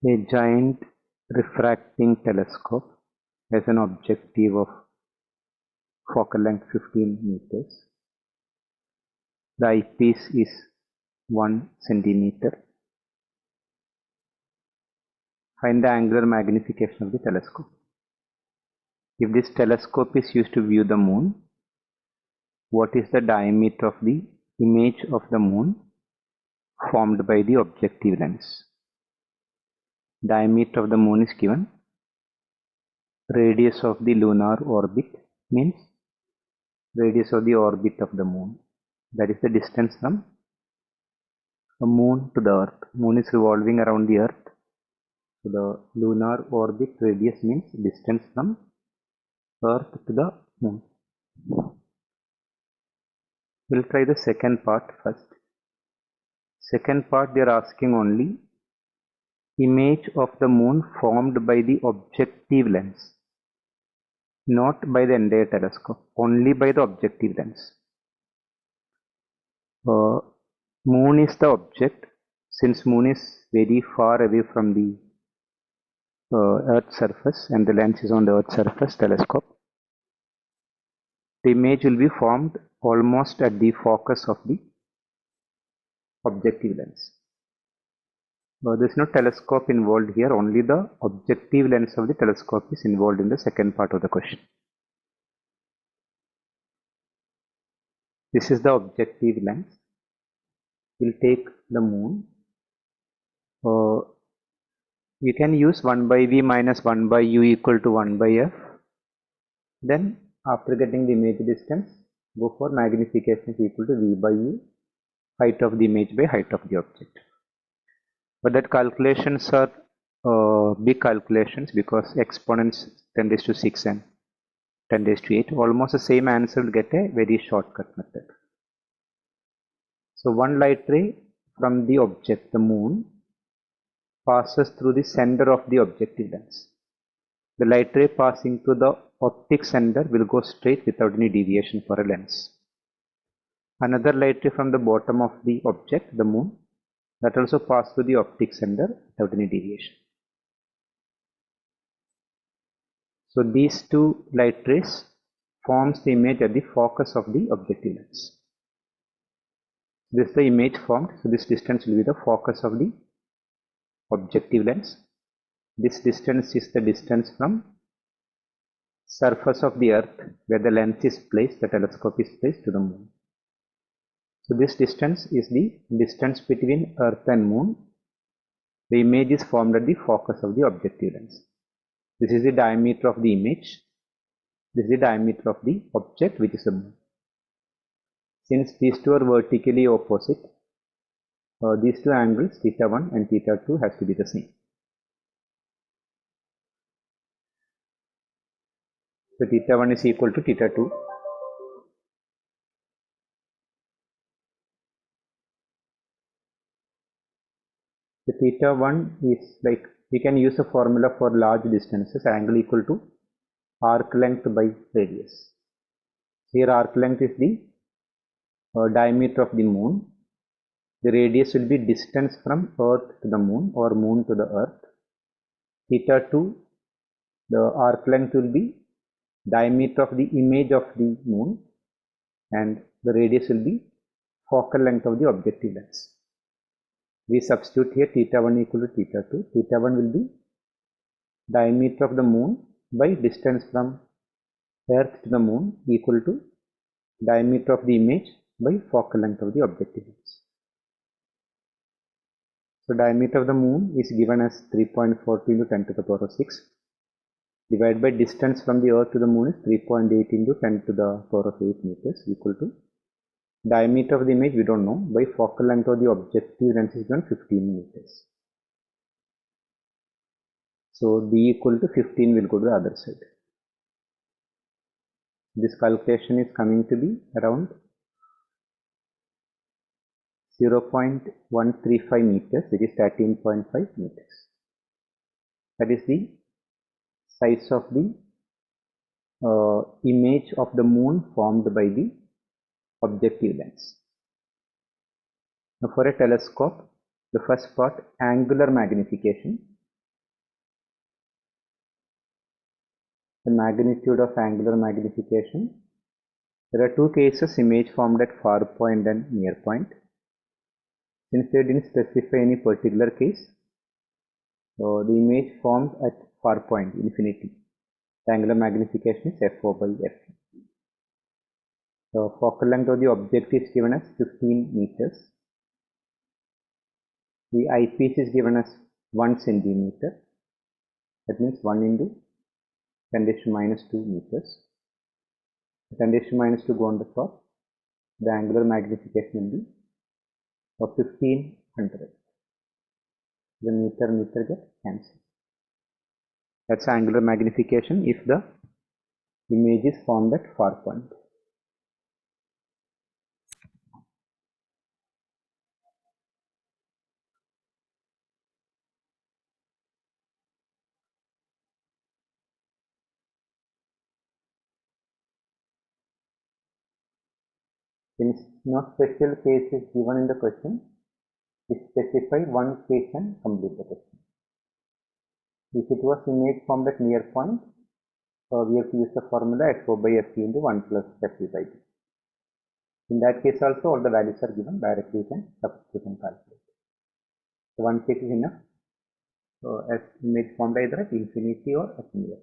A giant refracting telescope has an objective of focal length 15 meters. The eyepiece is 1 centimeter. Find the angular magnification of the telescope. If this telescope is used to view the moon, what is the diameter of the image of the moon formed by the objective lens? Diameter of the moon is given. Radius of the lunar orbit means radius of the orbit of the moon. That is the distance from the moon to the earth. Moon is revolving around the earth. So the lunar orbit radius means distance from earth to the moon. We'll try the second part first. Second part, they are asking only image of the moon formed by the objective lens, not by the entire telescope, only by the objective lens. Moon is the object. Since moon is very far away from the Earth's surface and the lens is on the Earth's surface telescope, the image will be formed almost at the focus of the objective lens. There is no telescope involved here, only the objective lens of the telescope is involved in the second part of the question. This is the objective lens. We'll take the moon. You can use 1 by v minus 1 by u equal to 1 by f. Then after getting the image distance, go for magnification is equal to v by u, height of the image by height of the object. But that calculations are big calculations because exponents 10 raised to 6 and 10 raised to 8. Almost the same answer will get a very shortcut method. So one light ray from the object, the moon, passes through the center of the objective lens. The light ray passing through the optic center will go straight without any deviation for a lens. Another light ray from the bottom of the object, the moon, that also passes through the optic center without any deviation. So these two light rays forms the image at the focus of the objective lens. This is the image formed, so this distance will be the focus of the objective lens. This distance is the distance from surface of the earth where the lens is placed, the telescope is placed, to the moon. So this distance is the distance between earth and moon. The image is formed at the focus of the objective lens. This is the diameter of the image. This is the diameter of the object, which is the moon. Since these two are vertically opposite, these two angles, theta 1 and theta 2, has to be the same. So theta 1 is equal to theta 2. The theta 1 is like, we can use a formula for large distances, angle equal to arc length by radius. Here arc length is the diameter of the moon. The radius will be distance from earth to the moon or moon to the earth. Theta 2, the arc length will be diameter of the image of the moon, and the radius will be focal length of the objective lens. We substitute here theta 1 equal to theta 2. Theta 1 will be diameter of the moon by distance from earth to the moon equal to diameter of the image by focal length of the objective lens. So diameter of the moon is given as 3.42 into 10 to the power of 6. Divided by distance from the earth to the moon is 3.8 into 10 to the power of 8 meters equal to diameter of the image we don't know, by focal length of the objective lens is given 15 meters. So d equal to 15 will go to the other side. This calculation is coming to be around 0.135 meters, which is 13.5 meters. That is the size of the image of the moon formed by the objective lens. Now for a telescope, the first part, angular magnification. the magnitude of angular magnification. There are two cases, image formed at far point and near point. Since they didn't specify any particular case, so the image formed at far point, infinity, the angular magnification is FO by F. So focal length of the object is given as 15 meters. The eyepiece is given as 1 centimeter. That means 1 into 10⁻²meters. 10⁻² go on the top. The angular magnification will be of 1500. The meter get cancelled. That's angular magnification if the image is formed at far point. Since no special case is given in the question, we specify one case and complete the question. If it was image formed at near point, so we have to use the formula FO by FE into 1 plus FE by T. In that case also all the values are given, directly you can substitute and calculate. So one case is enough. So as image formed either at infinity or at near.